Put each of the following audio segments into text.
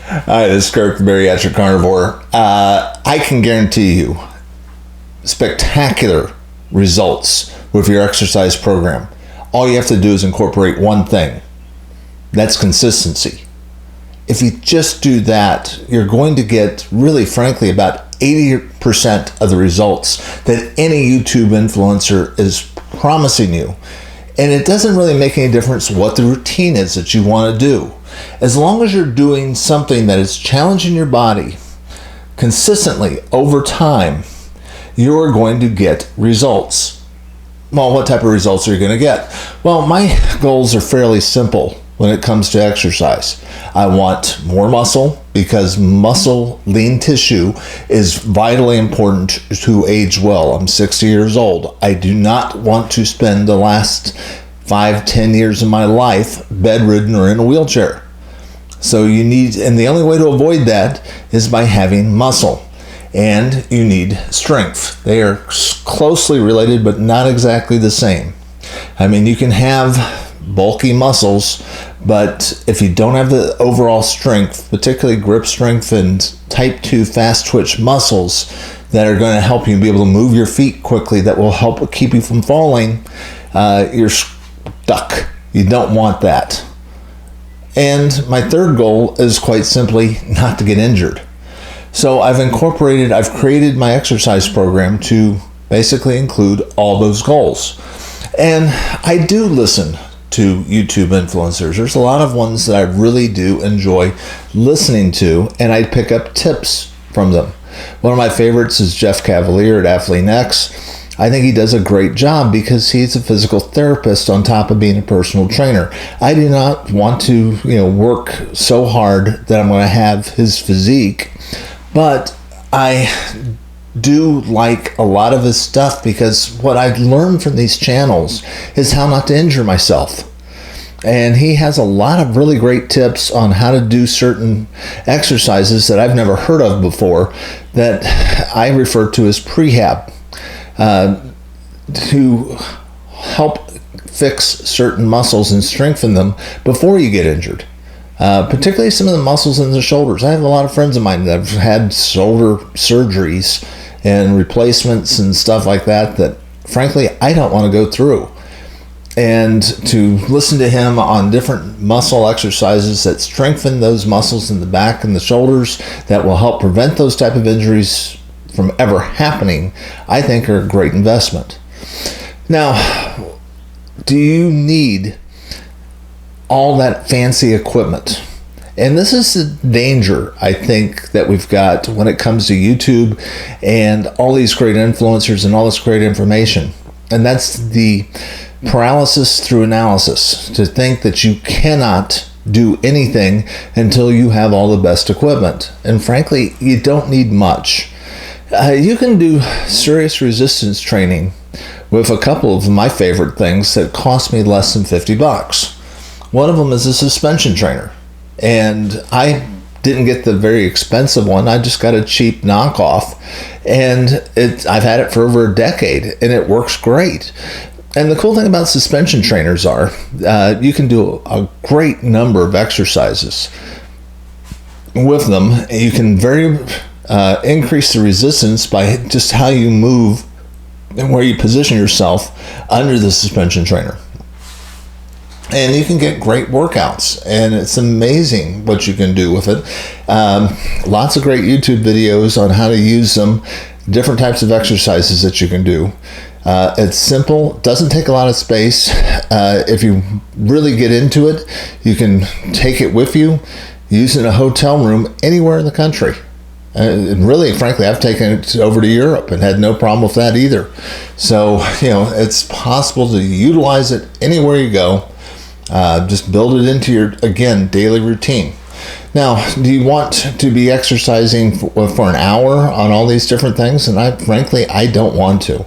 Hi, this is Kirk, the Bariatric Carnivore. I can guarantee you spectacular results with your exercise program. All you have to do is incorporate one thing. That's consistency. If you just do that, you're going to get, really frankly, about 80% of the results that any YouTube influencer is promising you. And it doesn't really make any difference what the routine is that you want to do. As long as you're doing something that is challenging your body consistently over time, you're going to get results. Well, what type of results are you going to get? Well, my goals are fairly simple when it comes to exercise. I want more muscle because muscle, lean tissue is vitally important to age well. I'm 60 years old. I do not want to spend the last 5-10 years of my life bedridden or in a wheelchair. So you need, and the only way to avoid that is by having muscle. And you need strength. They are closely related, but not exactly the same. I mean, you can have bulky muscles, but if you don't have the overall strength, particularly grip strength and type 2 fast twitch muscles that are going to help you be able to move your feet quickly, that will help keep you from falling, you're stuck. You don't want that. And my third goal is quite simply not to get injured. So I've created my exercise program to basically include all those goals. And I do listen to YouTube influencers. There's a lot of ones that I really do enjoy listening to, and I pick up tips from them. One of my favorites is Jeff Cavalier at Athlete X. I think he does a great job because he's a physical therapist on top of being a personal trainer. I do not want to, work so hard that I'm going to have his physique, but I do like a lot of his stuff because what I've learned from these channels is how not to injure myself. And he has a lot of really great tips on how to do certain exercises that I've never heard of before that I refer to as prehab, to help fix certain muscles and strengthen them before you get injured. Particularly some of the muscles in the shoulders. I have a lot of friends of mine that have had shoulder surgeries and replacements and stuff like that frankly I don't want to go through. And to listen to him on different muscle exercises that strengthen those muscles in the back and the shoulders that will help prevent those type of injuries from ever happening, I think are a great investment. Now, do you need all that fancy equipment? And this is the danger, I think, that we've got when it comes to YouTube and all these great influencers and all this great information. And that's the paralysis through analysis, to think that you cannot do anything until you have all the best equipment. And frankly, you don't need much. You can do serious resistance training with a couple of my favorite things that cost me less than $50. One of them is a suspension trainer. And I didn't get the very expensive one. I just got a cheap knockoff. And I've had it for over a decade, and it works great. And the cool thing about suspension trainers are you can do a great number of exercises with them. You can increase the resistance by just how you move and where you position yourself under the suspension trainer. And you can get great workouts, and it's amazing what you can do with it. Lots of great YouTube videos on how to use them, different types of exercises that you can do. It's simple, doesn't take a lot of space. If you really get into it, you can take it with you, use it in a hotel room anywhere in the country. And really, frankly, I've taken it over to Europe and had no problem with that either. So, it's possible to utilize it anywhere you go. Just build it into your, again, daily routine. Now, do you want to be exercising for an hour on all these different things? And frankly, I don't want to.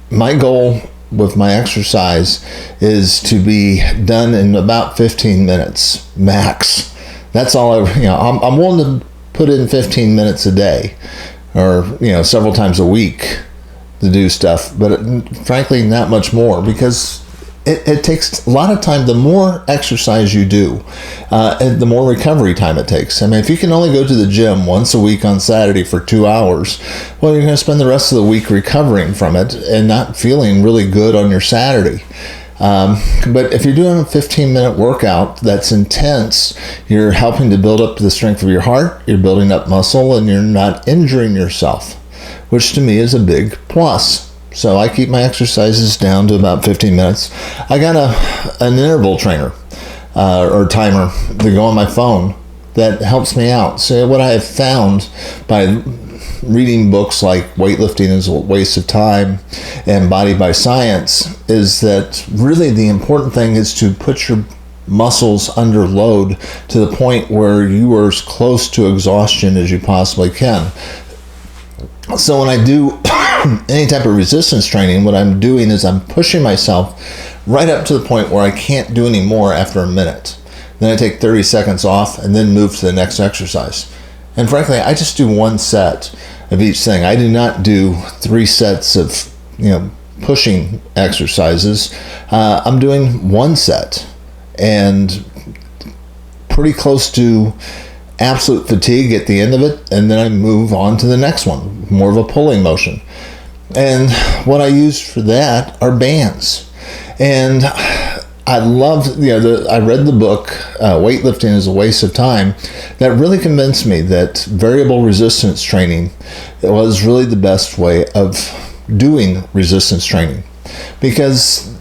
My goal with my exercise is to be done in about 15 minutes max. That's all I'm willing to put in 15 minutes a day, or several times a week to do stuff, but frankly not much more, because it takes a lot of time. The more exercise you do, and the more recovery time it takes. I mean, if you can only go to the gym once a week on Saturday for 2 hours, well, you're going to spend the rest of the week recovering from it and not feeling really good on your Saturday. But if you're doing a 15-minute workout that's intense, you're helping to build up the strength of your heart, you're building up muscle, and you're not injuring yourself, which to me is a big plus. So I keep my exercises down to about 15 minutes. I got an interval trainer or timer to go on my phone that helps me out. So what I have found by reading books like Weightlifting is a Waste of Time and Body by Science is that really the important thing is to put your muscles under load to the point where you are as close to exhaustion as you possibly can. So when I do any type of resistance training, what I'm doing is I'm pushing myself right up to the point where I can't do any more after a minute. Then I take 30 seconds off and then move to the next exercise. And frankly, I just do one set of each thing. I do not do 3 sets of, pushing exercises. I'm doing one set and pretty close to absolute fatigue at the end of it, and then I move on to the next one, more of a pulling motion. And what I use for that are bands. And I love, I read the book, Weightlifting is a Waste of Time, that really convinced me that variable resistance training was really the best way of doing resistance training. Because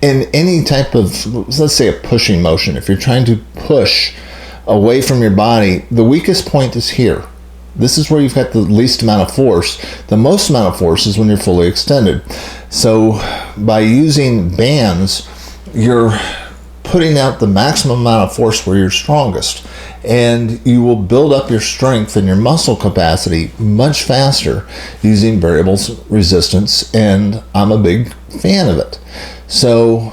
in any type of, let's say a pushing motion, if you're trying to push away from your body, the weakest point is here. This is where you've got the least amount of force. The most amount of force is when you're fully extended. So by using bands, you're putting out the maximum amount of force where you're strongest. And you will build up your strength and your muscle capacity much faster using variable resistance. And I'm a big fan of it. So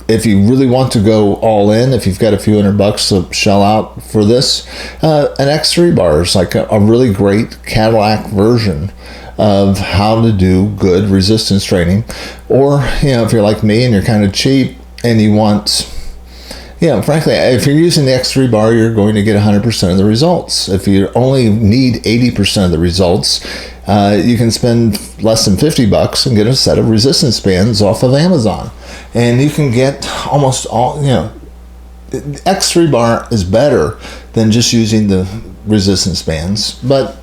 if you really want to go all in, if you've got a few $100 to shell out for this, an X3 bar is like a really great Cadillac version of how to do good resistance training. Or, if you're like me and you're kind of cheap and you want, frankly, if you're using the X3 bar, you're going to get 100% of the results. If you only need 80% of the results, you can spend less than $50 and get a set of resistance bands off of Amazon. And you can get almost all, X3 bar is better than just using the resistance bands. But,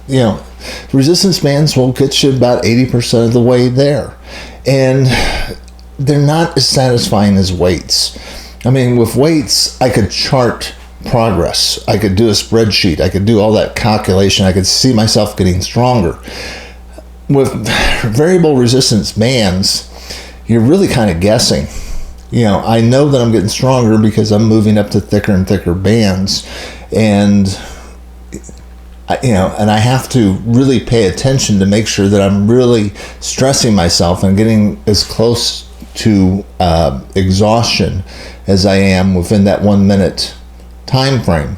resistance bands will get you about 80% of the way there. And they're not as satisfying as weights. I mean, with weights, I could chart progress. I could do a spreadsheet. I could do all that calculation. I could see myself getting stronger. With variable resistance bands, you're really kind of guessing. I know that I'm getting stronger because I'm moving up to thicker and thicker bands, and I have to really pay attention to make sure that I'm really stressing myself and getting as close to exhaustion as I am within that 1 minute time frame.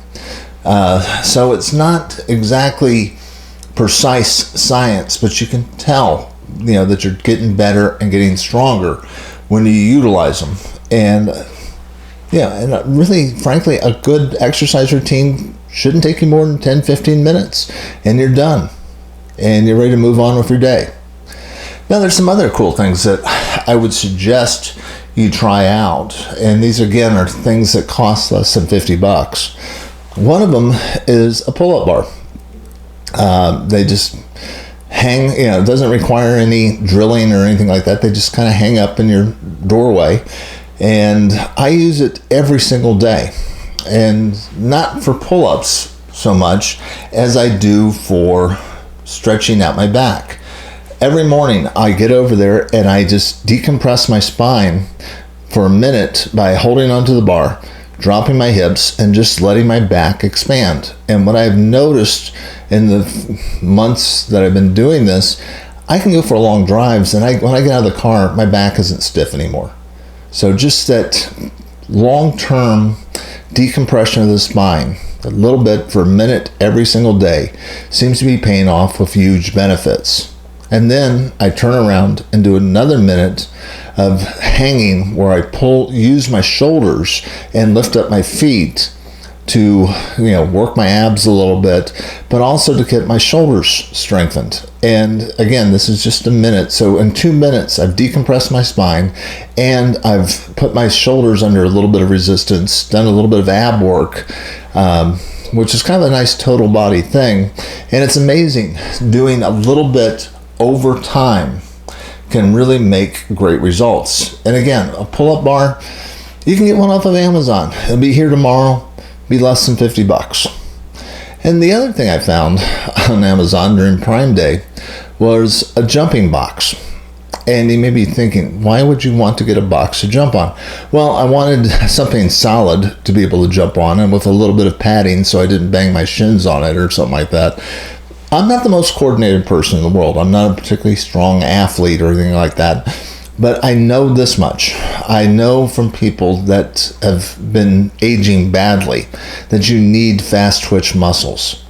So it's not exactly precise science, but you can tell that you're getting better and getting stronger when you utilize them. And and really, frankly, a good exercise routine shouldn't take you more than 10-15 minutes, and you're done and you're ready to move on with your day. Now, there's some other cool things that I would suggest you try out, and these again are things that cost less than $50. One of them is a pull-up bar. They just hang, it doesn't require any drilling or anything like that. They just kind of hang up in your doorway, and I use it every single day, and not for pull-ups so much as I do for stretching out my back. Every morning I get over there and I just decompress my spine for a minute by holding onto the bar, dropping my hips, and just letting my back expand. And what I've noticed in the months that I've been doing this, I can go for long drives, and when I get out of the car, my back isn't stiff anymore. So just that long-term decompression of the spine, a little bit for a minute every single day, seems to be paying off with huge benefits. And then I turn around and do another minute of hanging where I use my shoulders and lift up my feet to work my abs a little bit, but also to get my shoulders strengthened. And again, this is just a minute. So in 2 minutes, I've decompressed my spine and I've put my shoulders under a little bit of resistance, done a little bit of ab work, which is kind of a nice total body thing. And it's amazing. Doing a little bit over time can really make great results. And again, a pull-up bar, you can get one off of Amazon. It'll be here tomorrow. Be less than $50. And the other thing I found on Amazon during Prime Day was a jumping box. And you may be thinking, why would you want to get a box to jump on? Well, I wanted something solid to be able to jump on and with a little bit of padding so I didn't bang my shins on it or something like that. I'm not the most coordinated person in the world. I'm not a particularly strong athlete or anything like that. But I know this much. I know from people that have been aging badly that you need fast twitch muscles.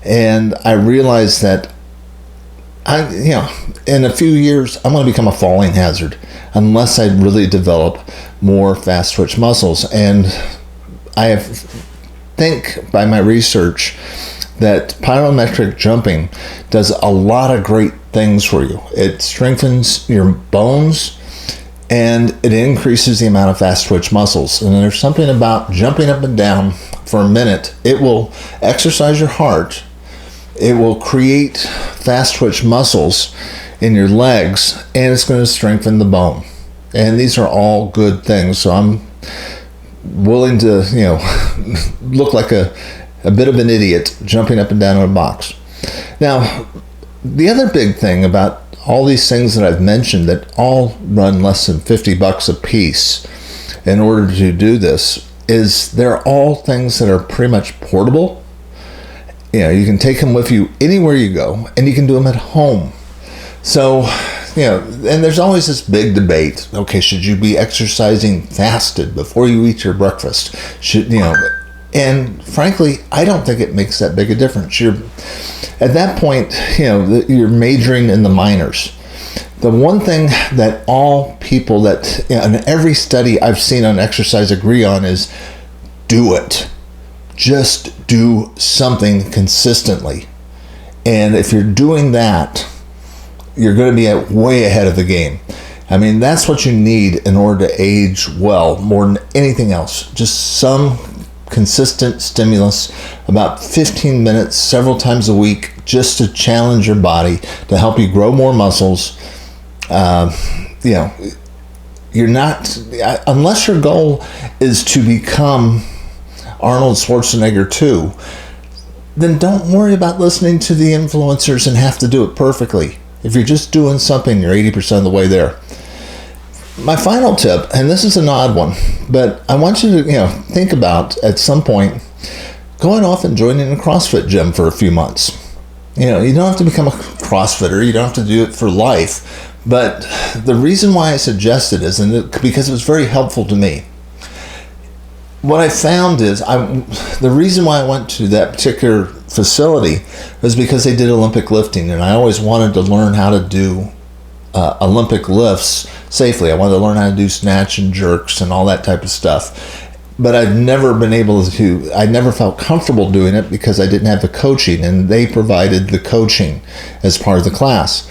And I realized that in a few years, I'm going to become a falling hazard unless I really develop more fast twitch muscles. And I think by my research that plyometric jumping does a lot of great things for you. It strengthens your bones and it increases the amount of fast twitch muscles. And there's something about jumping up and down for a minute. It will exercise your heart. It will create fast twitch muscles in your legs, and it's going to strengthen the bone. And these are all good things. So I'm willing to, look like a bit of an idiot jumping up and down in a box. Now, the other big thing about all these things that I've mentioned that all run less than $50 a piece in order to do this is they're all things that are pretty much portable. You can take them with you anywhere you go, and you can do them at home. So, and there's always this big debate. Okay, should you be exercising fasted before you eat your breakfast? And frankly, I don't think it makes that big a difference. At that point, you're majoring in the minors. The one thing that all people in every study I've seen on exercise agree on is do it. Just do something consistently. And if you're doing that, you're going to be way ahead of the game. I mean, that's what you need in order to age well more than anything else. Just some consistent stimulus, about 15 minutes several times a week, just to challenge your body, to help you grow more muscles. You're not, unless your goal is to become Arnold Schwarzenegger 2, then don't worry about listening to the influencers and have to do it perfectly. If you're just doing something, you're 80% of the way there. My final tip, and this is an odd one, but I want you to think about at some point going off and joining a CrossFit gym for a few months. You don't have to become a CrossFitter. You don't have to do it for life. But the reason why I suggest it is because it was very helpful to me. What I found is the reason why I went to that particular facility was because they did Olympic lifting, and I always wanted to learn how to do Olympic lifts safely. I wanted to learn how to do snatch and jerks and all that type of stuff. But I've never been able to, I never felt comfortable doing it because I didn't have the coaching, and they provided the coaching as part of the class.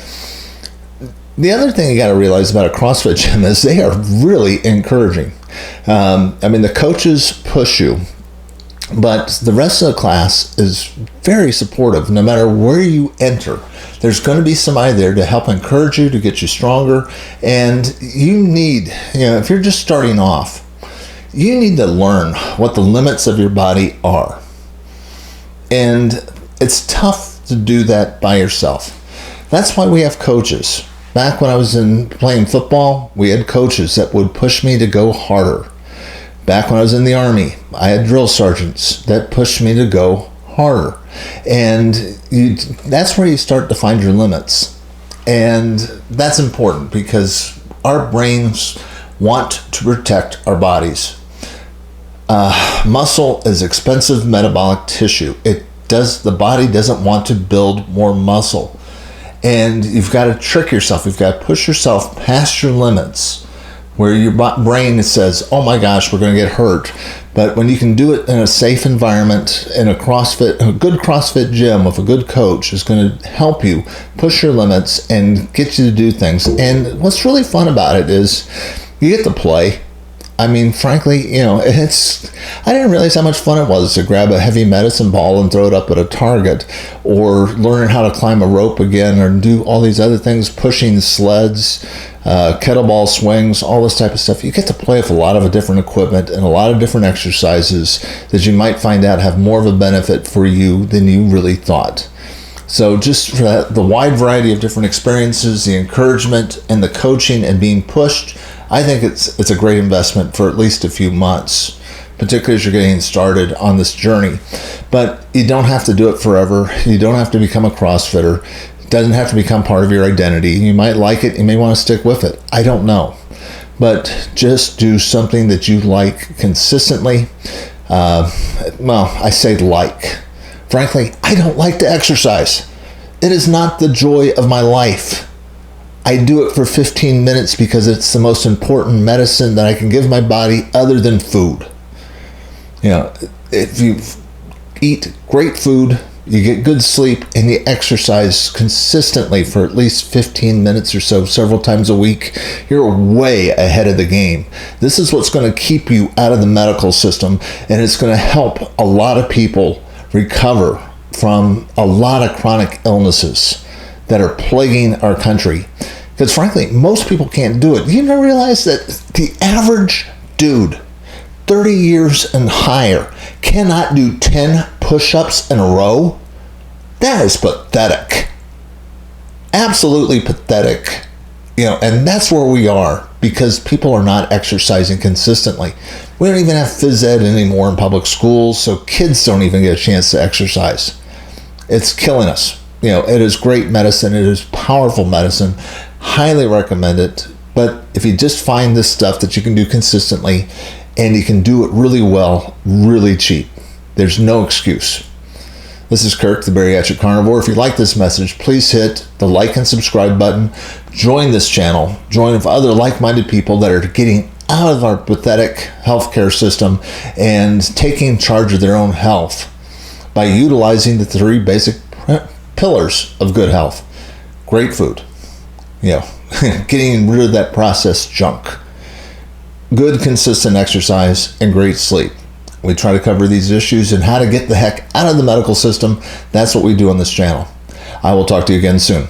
The other thing you got to realize about a CrossFit gym is they are really encouraging. The coaches push you, but the rest of the class is very supportive. No matter where you enter, there's going to be somebody there to help encourage you, to get you stronger. And you need, if you're just starting off, you need to learn what the limits of your body are. And it's tough to do that by yourself. That's why we have coaches. Back when I was playing football, we had coaches that would push me to go harder. Back when I was in the Army, I had drill sergeants that pushed me to go harder. And that's where you start to find your limits. And that's important because our brains want to protect our bodies. Muscle is expensive metabolic tissue. The body doesn't want to build more muscle. And you've got to trick yourself. You've got to push yourself past your limits where your brain says, oh my gosh, we're going to get hurt. But when you can do it in a safe environment, in a good CrossFit gym with a good coach is going to help you push your limits and get you to do things. And what's really fun about it is you get to play. I mean, frankly, I didn't realize how much fun it was to grab a heavy medicine ball and throw it up at a target, or learn how to climb a rope again, or do all these other things, pushing sleds, kettlebell swings, all this type of stuff. You get to play with a lot of different equipment and a lot of different exercises that you might find out have more of a benefit for you than you really thought. So just for the wide variety of different experiences, the encouragement and the coaching and being pushed, I think it's a great investment for at least a few months, particularly as you're getting started on this journey. But you don't have to do it forever. You don't have to become a CrossFitter. It doesn't have to become part of your identity. You might like it. You may want to stick with it. I don't know. But just do something that you like consistently. I say like. Frankly, I don't like to exercise. It is not the joy of my life. I do it for 15 minutes because it's the most important medicine that I can give my body other than food. If you eat great food, you get good sleep, and you exercise consistently for at least 15 minutes or so, several times a week, you're way ahead of the game. This is what's going to keep you out of the medical system, and it's going to help a lot of people recover from a lot of chronic illnesses that are plaguing our country. Because frankly, most people can't do it. You never realize that the average dude, 30 years and higher, cannot do 10 push-ups in a row? That is pathetic. Absolutely pathetic. And that's where we are, because people are not exercising consistently. We don't even have phys ed anymore in public schools, so kids don't even get a chance to exercise. It's killing us. It is great medicine. It is powerful medicine. Highly recommend it. But if you just find this stuff that you can do consistently, and you can do it really well, really cheap, there's no excuse. This is Kirk, the Bariatric Carnivore. If you like this message, please hit the like and subscribe button. Join this channel. Join with other like-minded people that are getting out of our pathetic healthcare system and taking charge of their own health by utilizing the 3 basic pillars of good health. Great food. Getting rid of that processed junk. Good, consistent exercise, and great sleep. We try to cover these issues and how to get the heck out of the medical system. That's what we do on this channel. I will talk to you again soon.